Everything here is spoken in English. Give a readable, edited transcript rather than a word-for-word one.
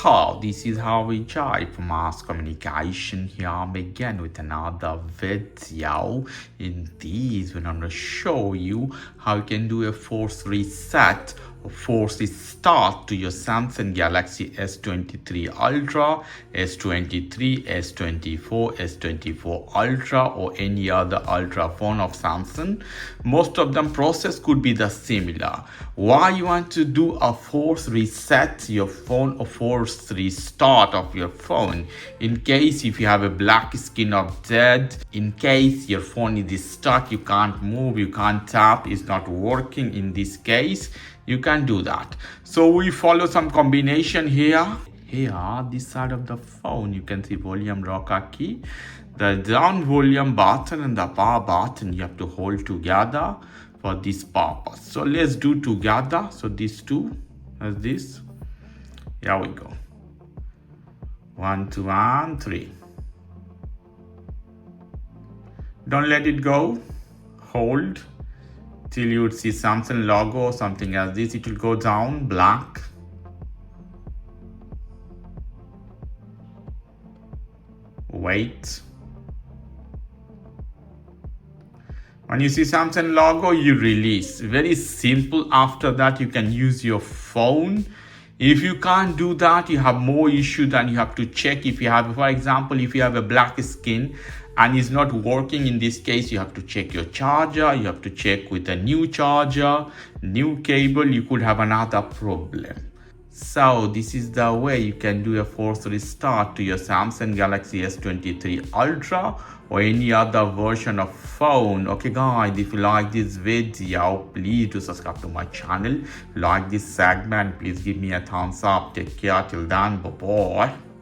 So this is how we type mass communication. Here I'm again with another video. In this, we're going to show you how you can do a force reset or force restart to your Samsung Galaxy S23 Ultra, S23, S24, S24 Ultra, or any other Ultra phone of Samsung. Most of them process could be the similar. Why you want to do a force reset your phone or force restart of your phone? In case if you have a black screen of dead, in case your phone is stuck, you can't move, you can't tap, it's not working. In this case, you can do that. So we follow some combination here. Here, this side of the phone, you can see volume rocker key, the down volume button and the power button you have to hold together for this purpose. So let's do together. So these two as this. Here we go. 1, 2, and 3. Don't let it go. Hold till you see Samsung logo or something as this. It will go down black. Wait. When you see Samsung logo, you release. Very simple. After that, you can use your phone. If you can't do that, you have more issue. Then you have to check if you have, for example, if you have a black skin and it's not working. In this case, you have to check your charger. You have to check with a new charger, new cable. You could have another problem. So this is the way you can do a force restart to your Samsung Galaxy S23 Ultra or any other version of phone. Okay guys, if you like this video, please do subscribe to my channel. Like this segment, please give me a thumbs up. Take care till then. Bye bye.